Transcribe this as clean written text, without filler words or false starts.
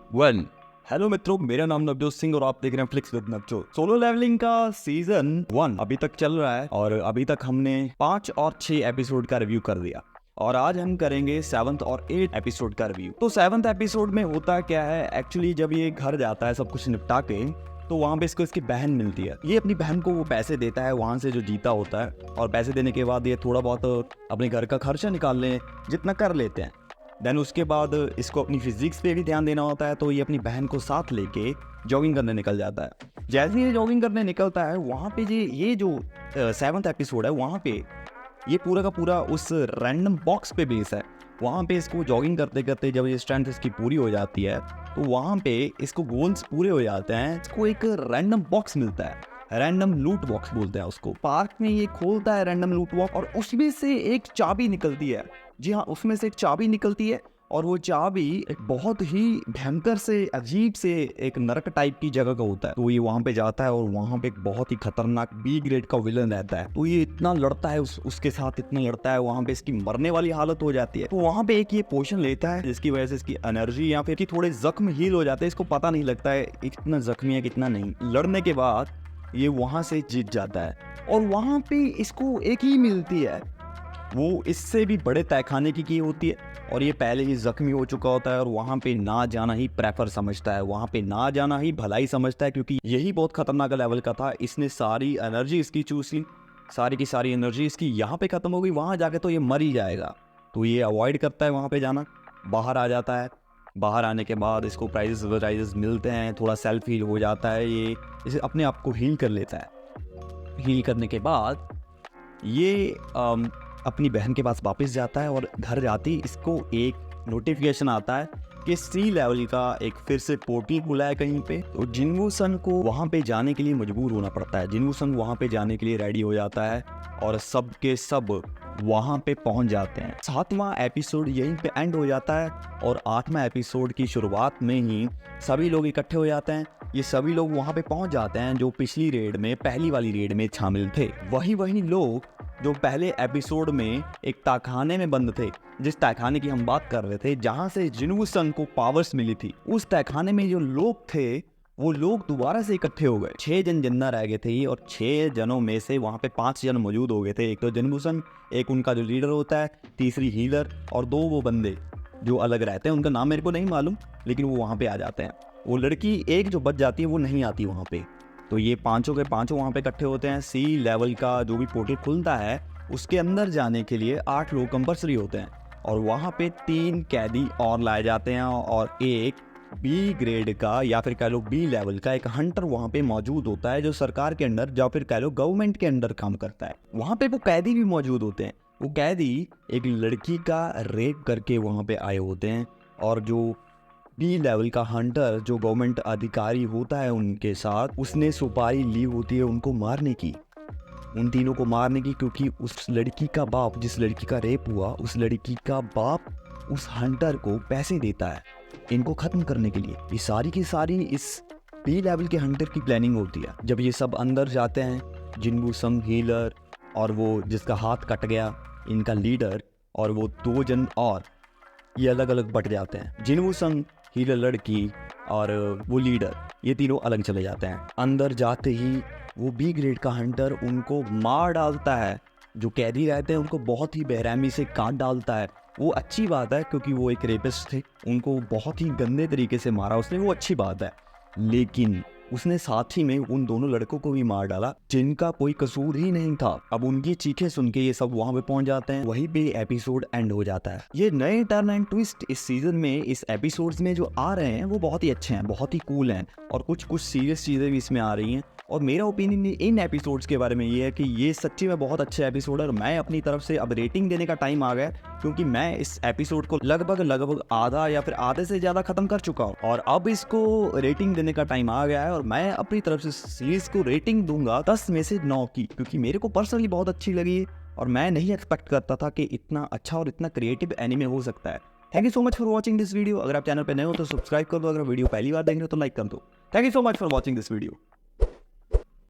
One. Hello मित्रों, मेरा नाम नवजोत सिंह और आप देख रहे हैं Flix with Navjot. Solo Leveling का सीजन 1 अभी तक चल रहा है और अभी तक हमने 5 और 6 एपिसोड का रिव्यू कर दिया और आज हम करेंगे 7th और 8th एपिसोड का रिव्यू। तो 7th एपिसोड में होता क्या है, एक्चुअली जब ये घर जाता है सब कुछ निपटा के, तो वहाँ पे इसको इसकी बहन मिलती है। ये अपनी बहन को वो पैसे देता है वहाँ से जो जीता होता है, और पैसे देने के बाद ये थोड़ा बहुत अपने घर का खर्चा निकालने जितना कर लेते हैं। देन उसके बाद इसको अपनी फिजिक्स पे भी ध्यान देना होता है, तो ये अपनी बहन को साथ लेके जॉगिंग करने निकल जाता है। जैसे ही ये जॉगिंग करने निकलता है, वहाँ पे ये जो 7th एपिसोड है, वहाँ पे ये पूरा का पूरा उस रैंडम बॉक्स पे बेस है। वहाँ पे इसको जॉगिंग करते करते जब ये स्ट्रेंथ इसकी पूरी हो जाती है, तो वहाँ पे इसको गोल्स पूरे हो जाते हैं, इसको एक रैंडम बॉक्स मिलता है। रैंडम लूट बॉक्स बोलते हैं उसको। पार्क में ये खोलता है रैंडम लूट बॉक्स और उसमें से एक चाबी निकलती है। जी हाँ, उसमें से एक चाबी निकलती है और वो चाबी एक बहुत ही भयंकर से अजीब से एक नरक टाइप की जगह का होता है। तो ये वहाँ पे जाता है और वहाँ पे एक बहुत ही खतरनाक बी ग्रेड का विलन रहता है। तो ये इतना लड़ता है उसके साथ इतना लड़ता है, वहाँ पे इसकी मरने वाली हालत हो जाती है। तो वहाँ पे एक ये पोशन लेता है जिसकी वजह से इसकी एनर्जी या फिर कि थोड़े जख्म हील हो जाते हैं। इसको पता नहीं लगता है कितना जख्मी है कितना नहीं। लड़ने के बाद ये वहाँ से जीत जाता है और वहाँ पे इसको एक ही मिलती है, वो इससे भी बड़े तहखाने की होती है और ये पहले ही जख्मी हो चुका होता है और वहाँ पे ना जाना ही प्रेफर समझता है, वहाँ पे ना जाना ही भलाई समझता है, क्योंकि यही बहुत खतरनाक लेवल का था। इसने सारी एनर्जी इसकी चूस ली, सारी की सारी एनर्जी इसकी यहाँ पे खत्म हो गई, वहाँ जाके तो ये मर ही जाएगा। तो ये अवॉइड करता है वहाँ पे जाना, बाहर आ जाता है। बाहर आने के बाद इसको प्राइजेस मिलते हैं, थोड़ा सेल्फ हील हो जाता है, ये इसे अपने आप को हील कर लेता है। हील करने के बाद ये अपनी बहन के पास वापस जाता है और घर जाती इसको एक नोटिफिकेशन आता है कि सी लेवल का एक फिर से पोर्टल खुला है कहीं पे। तो जिनवू सन को वहाँ पे जाने के लिए मजबूर होना पड़ता है। जिनवू सन वहाँ पे जाने के लिए रेडी हो जाता है और सब के सब वहाँ पे पहुँच जाते हैं। 7वां एपिसोड यहीं पे एंड हो जाता है और 8वां एपिसोड की शुरुआत में ही सभी लोग इकट्ठे हो जाते हैं। ये सभी लोग वहाँ पे पहुँच जाते हैं जो पिछली रेड में, पहली वाली रेड में शामिल थे। वही लोग जो पहले एपिसोड में एक तहखाने में बंद थे, जिस तहखाने की हम बात कर रहे थे जहां से जिनवू सन को पावर्स मिली थी, उस तहखाने में जो लोग थे वो लोग दोबारा से इकट्ठे हो गए। 6 जन जिंदा रह गए थे और 6 जनों में से वहां पे 5 जन मौजूद हो गए थे। एक तो जिनवू सन, एक उनका जो लीडर होता है, तीसरी हीलर और 2 वो बंदे जो अलग रहते हैं, उनका नाम मेरे को नहीं मालूम, लेकिन वो वहाँ पे आ जाते हैं। वो लड़की एक जो बच जाती है वो नहीं आती वहाँ पे। तो ये पांचों के पांचों वहाँ पे इकट्ठे होते हैं। सी लेवल का जो भी पोर्टल खुलता है उसके अंदर जाने के लिए 8 लोग कंपल्सरी होते हैं और वहाँ पे 3 कैदी और लाए जाते हैं और एक बी ग्रेड का या फिर कह लो बी लेवल का एक हंटर वहाँ पे मौजूद होता है, जो सरकार के अंडर या फिर कह लो गवर्नमेंट के अंडर काम करता है। वहाँ पे वो कैदी भी मौजूद होते हैं। वो कैदी एक लड़की का रेप करके वहाँ पे आए होते हैं और जो बी लेवल का हंटर जो गवर्नमेंट अधिकारी होता है उनके साथ, उसने सुपारी ली होती है उनको मारने की, उन तीनों को मारने की, क्योंकि उस लड़की का बाप, जिस लड़की का रेप हुआ, उस लड़की का बाप उस हंटर को पैसे देता है इनको खत्म करने के लिए। ये सारी की सारी इस बी लेवल के हंटर की प्लानिंग होती है। जब ये सब अंदर जाते हैं, जिनवू सन हीलर और वो जिसका हाथ कट गया इनका लीडर और वो 2 जन और, ये अलग अलग बट जाते हैं। जिनवू सन हीलर लड़की और वो लीडर, ये तीनों अलग चले जाते हैं। अंदर जाते ही वो बी ग्रेड का हंटर उनको मार डालता है। जो कैदी रहते हैं उनको बहुत ही बेरहमी से काट डालता है। वो अच्छी बात है क्योंकि वो एक रेपिस्ट थे, उनको बहुत ही गंदे तरीके से मारा उसने, वो अच्छी बात है। लेकिन उसने साथ ही में उन दोनों लड़कों को भी मार डाला जिनका कोई कसूर ही नहीं था। अब उनकी चीखें सुन के ये सब वहां पे पहुंच जाते हैं। वहीं पे एपिसोड एंड हो जाता है। ये नए टर्न एंड ट्विस्ट इस सीजन में, इस एपिसोड्स में जो आ रहे हैं वो बहुत ही अच्छे हैं, बहुत ही कूल हैं और कुछ सीरियस चीजें भी इसमें आ रही हैं। और मेरा ओपिनियन इन एपिसोड्स के बारे में ये है कि ये सच्ची में बहुत अच्छे एपिसोड है और मैं अपनी तरफ से अब रेटिंग देने का टाइम आ गया, क्योंकि मैं इस एपिसोड को लगभग आधा या फिर आधे से ज्यादा खत्म कर चुका हूँ और अब इसको रेटिंग देने का टाइम आ गया है। और मैं अपनी तरफ से सीरीज को रेटिंग दूंगा 10 में से 9 की, क्योंकि मेरे को पर्सनली बहुत अच्छी लगी और मैं नहीं एक्सपेक्ट करता था कि इतना अच्छा और इतना क्रिएटिव एनिमे हो सकता है। Thank you so much for watching this video. अगर आप चैनल पर नए हो तो सब्सक्राइब कर दो, अगर वीडियो पहली बार देख रहे हो तो लाइक कर दो। Thank you so much for watching this video.